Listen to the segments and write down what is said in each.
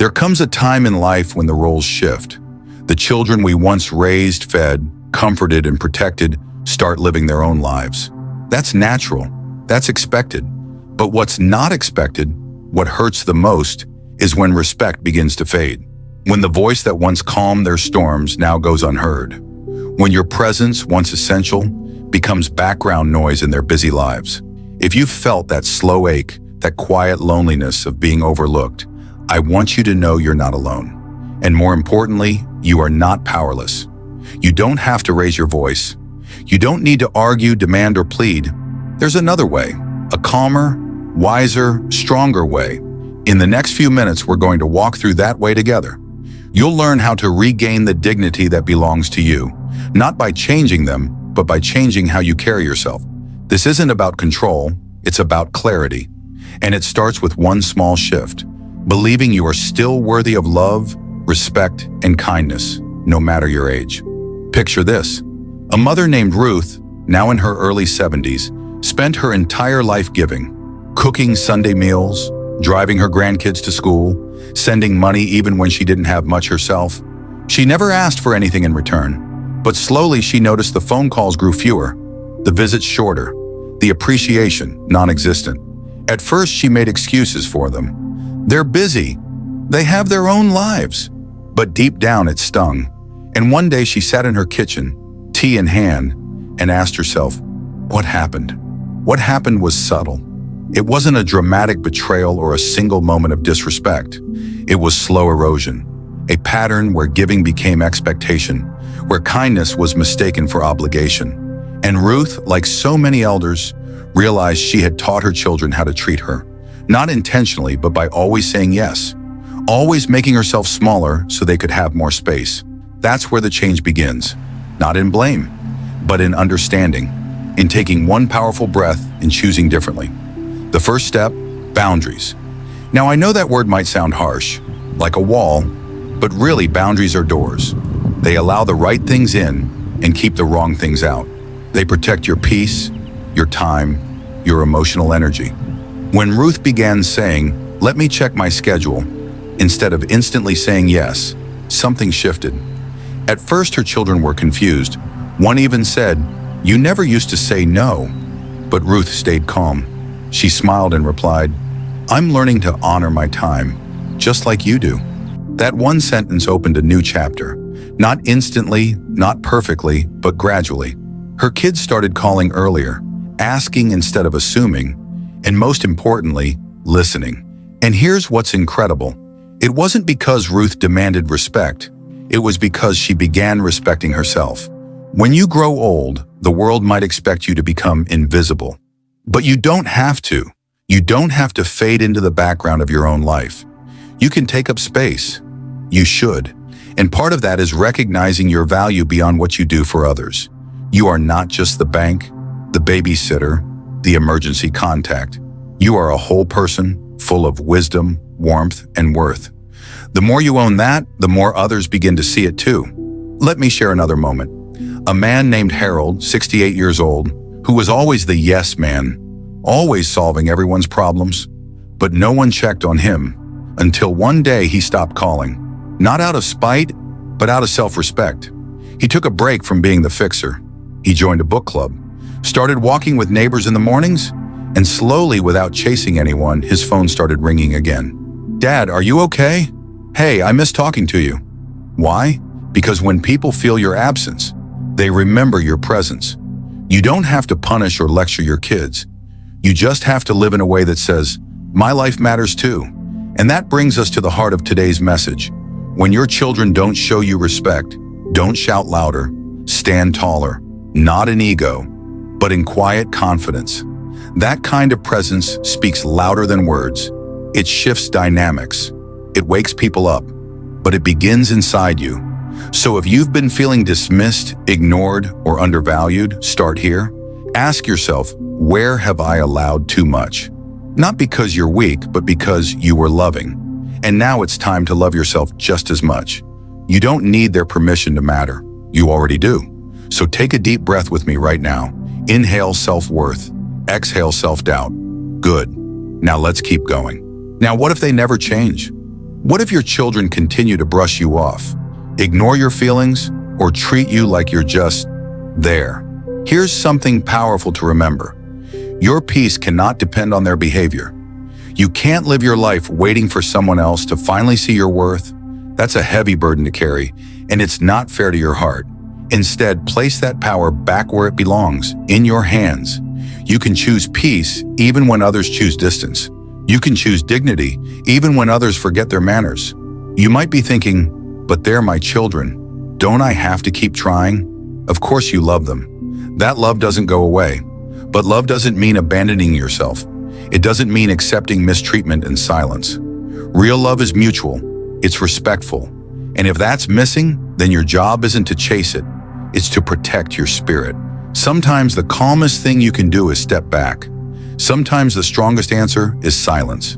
There comes a time in life when the roles shift. The children we once raised, fed, comforted, and protected start living their own lives. That's natural. That's expected. But what's not expected, what hurts the most, is when respect begins to fade. When the voice that once calmed their storms now goes unheard. When your presence, once essential, becomes background noise in their busy lives. If you've felt that slow ache, that quiet loneliness of being overlooked, I want you to know you're not alone. And more importantly, you are not powerless. You don't have to raise your voice. You don't need to argue, demand, or plead. There's another way, a calmer, wiser, stronger way. In the next few minutes, we're going to walk through that way together. You'll learn how to regain the dignity that belongs to you, not by changing them, but by changing how you carry yourself. This isn't about control, it's about clarity. And it starts with one small shift, believing you are still worthy of love, respect, and kindness, no matter your age. Picture this. A mother named Ruth, now in her early 70s, spent her entire life giving, cooking Sunday meals, driving her grandkids to school, sending money even when she didn't have much herself. She never asked for anything in return, but slowly she noticed the phone calls grew fewer, the visits shorter, the appreciation non-existent. At first, she made excuses for them. They're busy. They have their own lives. But deep down, it stung. And one day she sat in her kitchen, tea in hand, and asked herself, what happened? What happened was subtle. It wasn't a dramatic betrayal or a single moment of disrespect. It was slow erosion, a pattern where giving became expectation, where kindness was mistaken for obligation. And Ruth, like so many elders, realized she had taught her children how to treat her, not intentionally, but by always saying yes, always making herself smaller so they could have more space. That's where the change begins, not in blame, but in understanding, in taking one powerful breath and choosing differently. The first step, boundaries. Now I know that word might sound harsh, like a wall, but really boundaries are doors. They allow the right things in and keep the wrong things out. They protect your peace, your time, your emotional energy. When Ruth began saying, let me check my schedule, instead of instantly saying yes, something shifted. At first her children were confused. One even said, you never used to say no. But Ruth stayed calm. She smiled and replied, I'm learning to honor my time, just like you do. That one sentence opened a new chapter. Not instantly, not perfectly, but gradually. Her kids started calling earlier, asking instead of assuming, and most importantly, listening. And here's what's incredible. It wasn't because Ruth demanded respect. It was because she began respecting herself. When you grow old, the world might expect you to become invisible. But you don't have to. You don't have to fade into the background of your own life. You can take up space. You should. And part of that is recognizing your value beyond what you do for others. You are not just the bank, the babysitter, the emergency contact. You are a whole person full of wisdom, warmth, and worth. The more you own that, the more others begin to see it too. Let me share another moment. A man named Harold, 68 years old, who was always the yes man, always solving everyone's problems, but no one checked on him until one day he stopped calling, not out of spite, but out of self-respect. He took a break from being the fixer. He joined a book club, started walking with neighbors in the mornings, and slowly, without chasing anyone, his phone started ringing again. Dad, are you okay? Hey, I miss talking to you. Why? Because when people feel your absence, they remember your presence. You don't have to punish or lecture your kids. You just have to live in a way that says, my life matters too. And that brings us to the heart of today's message. When your children don't show you respect, don't shout louder, stand taller, not in ego, but in quiet confidence. That kind of presence speaks louder than words. It shifts dynamics. It wakes people up, but it begins inside you. So if you've been feeling dismissed, ignored, or undervalued, start here. Ask yourself, where have I allowed too much? Not because you're weak, but because you were loving. And now it's time to love yourself just as much. You don't need their permission to matter. You already do. So take a deep breath with me right now. Inhale self-worth. Exhale self-doubt. Good. Now let's keep going. Now what if they never change? What if your children continue to brush you off, ignore your feelings, or treat you like you're just there? Here's something powerful to remember. Your peace cannot depend on their behavior. You can't live your life waiting for someone else to finally see your worth. That's a heavy burden to carry, and it's not fair to your heart. Instead, place that power back where it belongs, in your hands. You can choose peace even when others choose distance. You can choose dignity even when others forget their manners. You might be thinking, but they're my children. Don't I have to keep trying? Of course you love them. That love doesn't go away. But love doesn't mean abandoning yourself. It doesn't mean accepting mistreatment and silence. Real love is mutual. It's respectful. And if that's missing, then your job isn't to chase it. It's to protect your spirit. Sometimes the calmest thing you can do is step back. Sometimes the strongest answer is silence.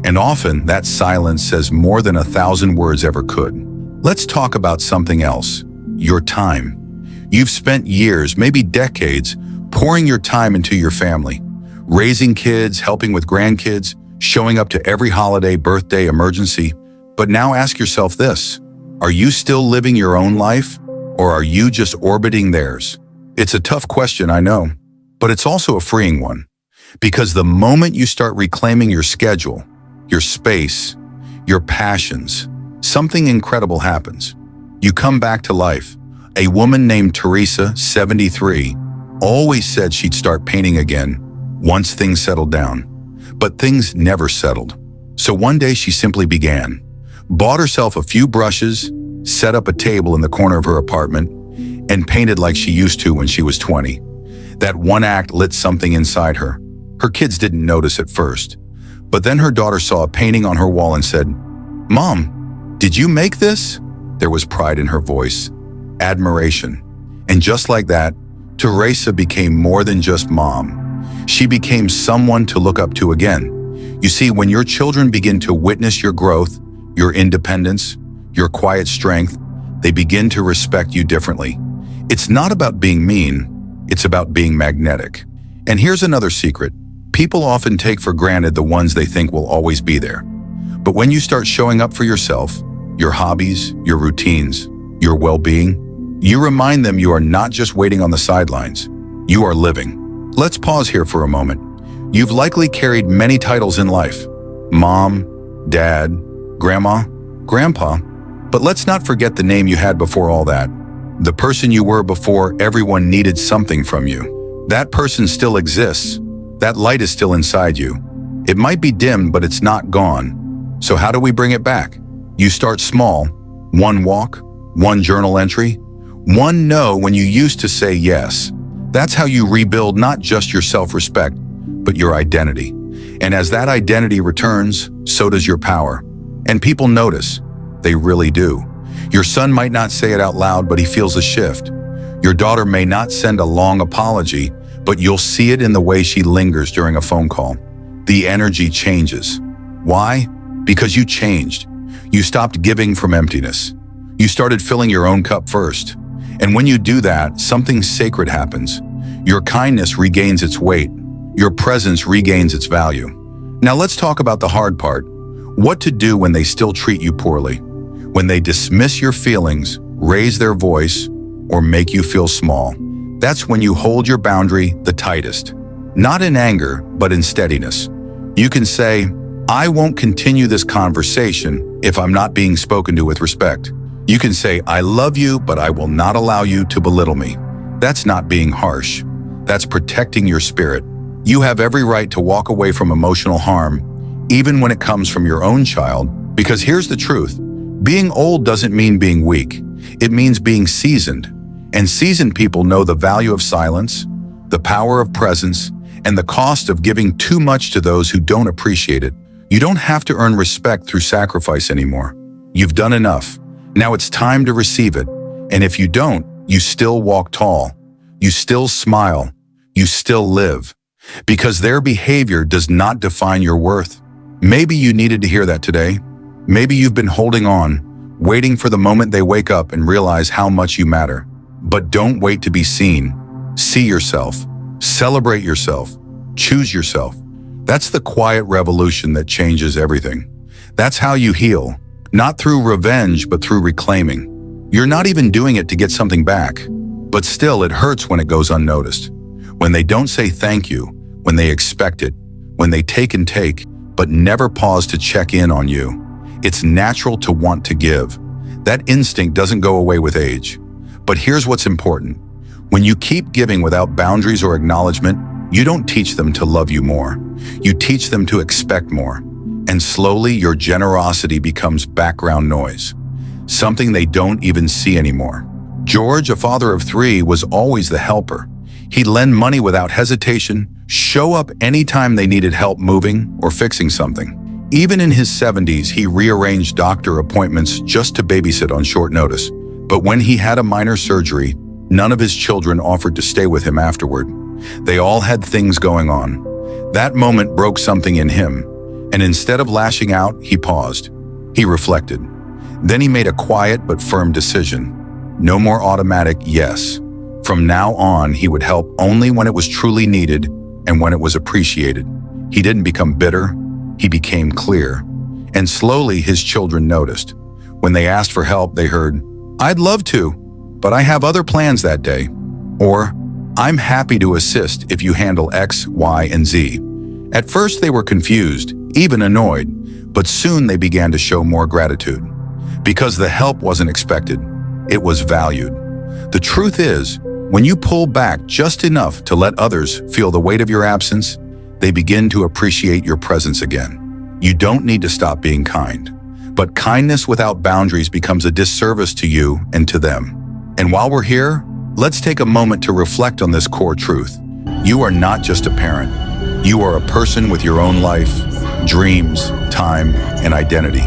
And often that silence says more than 1,000 words ever could. Let's talk about something else. Your time. You've spent years, maybe decades, pouring your time into your family, raising kids, helping with grandkids, showing up to every holiday, birthday, emergency. But now ask yourself this: are you still living your own life, or are you just orbiting theirs? It's a tough question, I know, but it's also a freeing one. Because the moment you start reclaiming your schedule, your space, your passions, something incredible happens. You come back to life. A woman named Teresa, 73, always said she'd start painting again once things settled down. But things never settled. So one day she simply began. Bought herself a few brushes, set up a table in the corner of her apartment, and painted like she used to when she was 20. That one act lit something inside her. Her kids didn't notice at first. But then her daughter saw a painting on her wall and said, "Mom, did you make this?" There was pride in her voice, admiration. And just like that, Teresa became more than just mom. She became someone to look up to again. You see, when your children begin to witness your growth, your independence, your quiet strength, they begin to respect you differently. It's not about being mean, it's about being magnetic. And here's another secret. People often take for granted the ones they think will always be there. But when you start showing up for yourself, your hobbies, your routines, your well-being, you remind them you are not just waiting on the sidelines, you are living. Let's pause here for a moment. You've likely carried many titles in life: mom, dad, grandma, grandpa. But let's not forget the name you had before all that. The person you were before everyone needed something from you. That person still exists. That light is still inside you. It might be dimmed, but it's not gone. So how do we bring it back? You start small. One walk, one journal entry, one no when you used to say yes. That's how you rebuild not just your self-respect, but your identity. And as that identity returns, so does your power. And people notice. They really do. Your son might not say it out loud, but he feels a shift. Your daughter may not send a long apology, but you'll see it in the way she lingers during a phone call. The energy changes. Why? Because you changed. You stopped giving from emptiness. You started filling your own cup first. And when you do that, something sacred happens. Your kindness regains its weight. Your presence regains its value. Now let's talk about the hard part. What to do when they still treat you poorly. When they dismiss your feelings, raise their voice, or make you feel small. That's when you hold your boundary the tightest. Not in anger, but in steadiness. You can say, "I won't continue this conversation if I'm not being spoken to with respect." You can say, "I love you, but I will not allow you to belittle me." That's not being harsh. That's protecting your spirit. You have every right to walk away from emotional harm, even when it comes from your own child, because here's the truth. Being old doesn't mean being weak. It means being seasoned. And seasoned people know the value of silence, the power of presence, and the cost of giving too much to those who don't appreciate it. You don't have to earn respect through sacrifice anymore. You've done enough. Now it's time to receive it. And if you don't, you still walk tall. You still smile. You still live. Because their behavior does not define your worth. Maybe you needed to hear that today. Maybe you've been holding on, waiting for the moment they wake up and realize how much you matter. But don't wait to be seen. See yourself. Celebrate yourself. Choose yourself. That's the quiet revolution that changes everything. That's how you heal. Not through revenge, but through reclaiming. You're not even doing it to get something back. But still, it hurts when it goes unnoticed. When they don't say thank you, when they expect it, when they take and take, but never pause to check in on you. It's natural to want to give. That instinct doesn't go away with age. But here's what's important. When you keep giving without boundaries or acknowledgement, you don't teach them to love you more. You teach them to expect more. And slowly, your generosity becomes background noise, something they don't even see anymore. George, a father of 3, was always the helper. He'd lend money without hesitation, show up anytime they needed help moving or fixing something. Even in his 70s, he rearranged doctor appointments just to babysit on short notice. But when he had a minor surgery, none of his children offered to stay with him afterward. They all had things going on. That moment broke something in him, and instead of lashing out, he paused. He reflected. Then he made a quiet but firm decision. No more automatic yes. From now on, he would help only when it was truly needed and when it was appreciated. He didn't become bitter. He became clear. And slowly, his children noticed. When they asked for help, they heard, "I'd love to, but I have other plans that day." Or, "I'm happy to assist if you handle X, Y, and Z." At first, they were confused, even annoyed, but soon they began to show more gratitude. Because the help wasn't expected, it was valued. The truth is, when you pull back just enough to let others feel the weight of your absence, they begin to appreciate your presence again. You don't need to stop being kind, but kindness without boundaries becomes a disservice to you and to them. And while we're here, let's take a moment to reflect on this core truth. You are not just a parent. You are a person with your own life, dreams, time, and identity.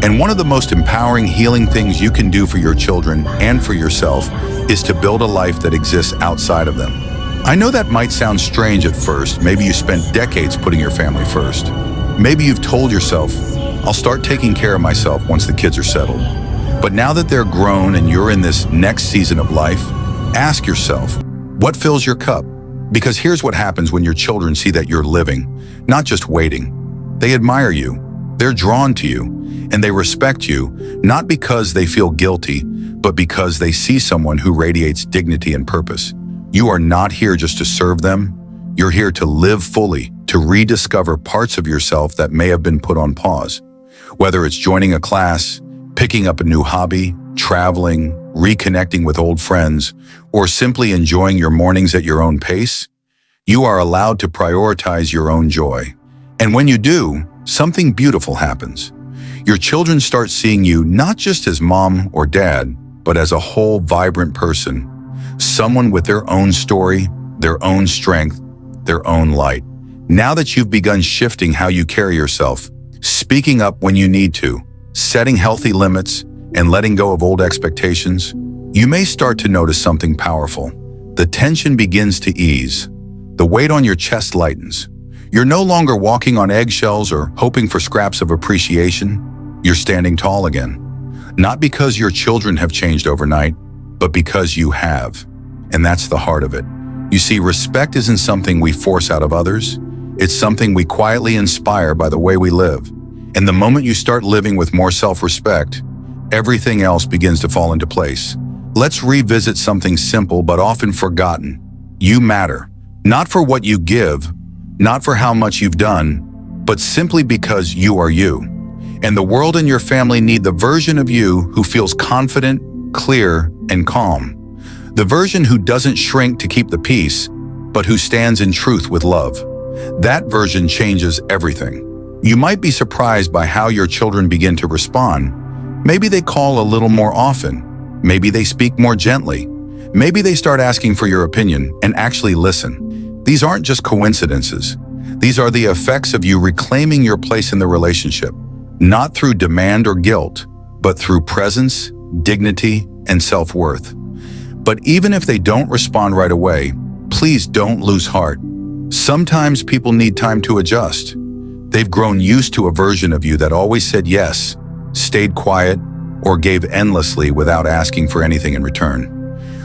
And one of the most empowering, healing things you can do for your children and for yourself is to build a life that exists outside of them. I know that might sound strange at first. Maybe you spent decades putting your family first. Maybe you've told yourself, "I'll start taking care of myself once the kids are settled." But now that they're grown and you're in this next season of life, ask yourself, what fills your cup? Because here's what happens when your children see that you're living, not just waiting. They admire you, they're drawn to you, and they respect you, not because they feel guilty, but because they see someone who radiates dignity and purpose. You are not here just to serve them. You're here to live fully, to rediscover parts of yourself that may have been put on pause. Whether it's joining a class, picking up a new hobby, traveling, reconnecting with old friends, or simply enjoying your mornings at your own pace, you are allowed to prioritize your own joy. And when you do, something beautiful happens. Your children start seeing you not just as mom or dad, but as a whole vibrant person, someone with their own story, their own strength, their own light. Now that you've begun shifting how you carry yourself, speaking up when you need to, setting healthy limits, and letting go of old expectations, you may start to notice something powerful. The tension begins to ease. The weight on your chest lightens. You're no longer walking on eggshells or hoping for scraps of appreciation. You're standing tall again. Not because your children have changed overnight, but because you have. And that's the heart of it. You see, respect isn't something we force out of others. It's something we quietly inspire by the way we live. And the moment you start living with more self-respect, everything else begins to fall into place. Let's revisit something simple but often forgotten. You matter. Not for what you give, not for how much you've done, but simply because you are you. And the world and your family need the version of you who feels confident, clear, and calm. The version who doesn't shrink to keep the peace, but who stands in truth with love. That version changes everything. You might be surprised by how your children begin to respond. Maybe they call a little more often. Maybe they speak more gently. Maybe they start asking for your opinion and actually listen. These aren't just coincidences. These are the effects of you reclaiming your place in the relationship, not through demand or guilt, but through presence, dignity, and self-worth. But even if they don't respond right away, please don't lose heart. Sometimes people need time to adjust. They've grown used to a version of you that always said yes, stayed quiet, or gave endlessly without asking for anything in return.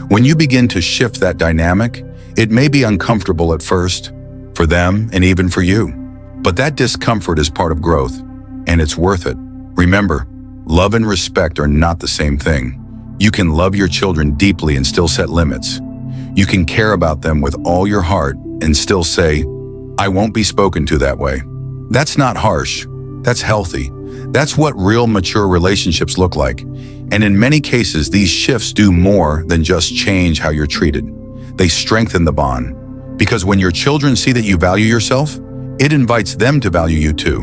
When you begin to shift that dynamic, it may be uncomfortable at first, for them and even for you. But that discomfort is part of growth, and it's worth it. Remember, Love and respect are not the same thing. You can love your children deeply and still set limits. You can care about them with all your heart and still say, "I won't be spoken to that way." That's not harsh. That's healthy. That's what real mature relationships look like. And in many cases, these shifts do more than just change how you're treated. They strengthen the bond. Because when your children see that you value yourself, it invites them to value you too.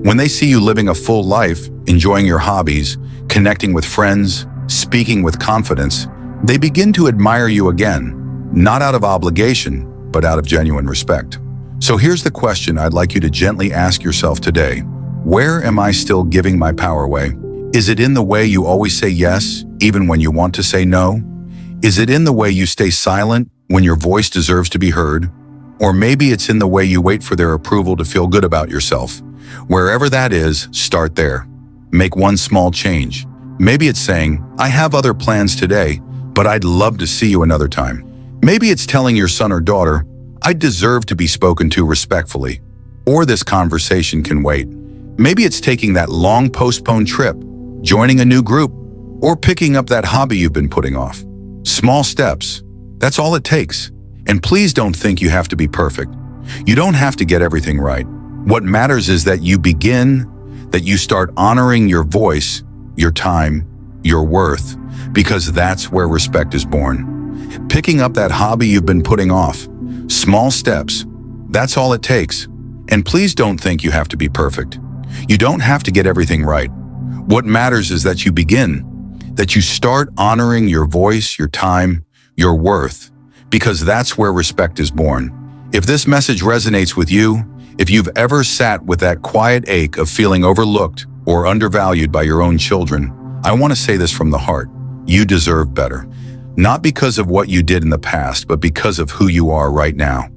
When they see you living a full life, enjoying your hobbies, connecting with friends, speaking with confidence, they begin to admire you again, not out of obligation, but out of genuine respect. So here's the question I'd like you to gently ask yourself today. Where am I still giving my power away? Is it in the way you always say yes, even when you want to say no? Is it in the way you stay silent when your voice deserves to be heard? Or maybe it's in the way you wait for their approval to feel good about yourself. Wherever that is, start there. Make one small change. Maybe it's saying, "I have other plans today, but I'd love to see you another time." Maybe it's telling your son or daughter, "I deserve to be spoken to respectfully," or "This conversation can wait." Maybe it's taking that long postponed trip, joining a new group, or picking up that hobby you've been putting off. Small steps. That's all it takes. And please don't think you have to be perfect. You don't have to get everything right. What matters is that you begin, that you start honoring your voice, your time, your worth, because that's where respect is born. Picking up that hobby you've been putting off. Small steps. That's all it takes. And please don't think you have to be perfect. You don't have to get everything right. What matters is that you begin, that you start honoring your voice, your time, your worth, because that's where respect is born. If this message resonates with you, if you've ever sat with that quiet ache of feeling overlooked or undervalued by your own children, I want to say this from the heart. You deserve better. Not because of what you did in the past, but because of who you are right now.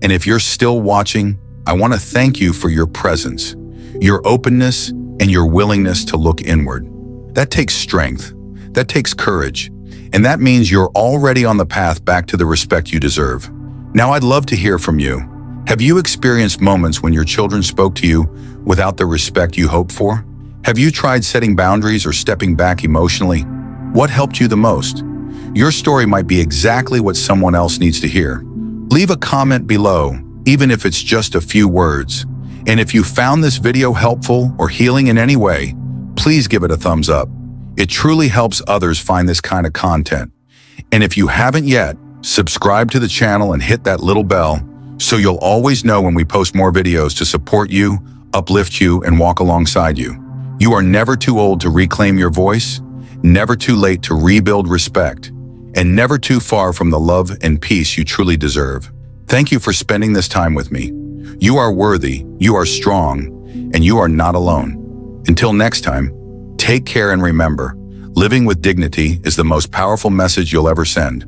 And if you're still watching, I want to thank you for your presence, your openness, and your willingness to look inward. That takes strength. That takes courage. And that means you're already on the path back to the respect you deserve. Now, I'd love to hear from you. Have you experienced moments when your children spoke to you without the respect you hoped for? Have you tried setting boundaries or stepping back emotionally? What helped you the most? Your story might be exactly what someone else needs to hear. Leave a comment below, even if it's just a few words. And if you found this video helpful or healing in any way, please give it a thumbs up. It truly helps others find this kind of content. And if you haven't yet, subscribe to the channel and hit that little bell so you'll always know when we post more videos to support you, uplift you, and walk alongside you. You are never too old to reclaim your voice, never too late to rebuild respect, and never too far from the love and peace you truly deserve. Thank you for spending this time with me. You are worthy, you are strong, and you are not alone. Until next time, take care and remember, living with dignity is the most powerful message you'll ever send.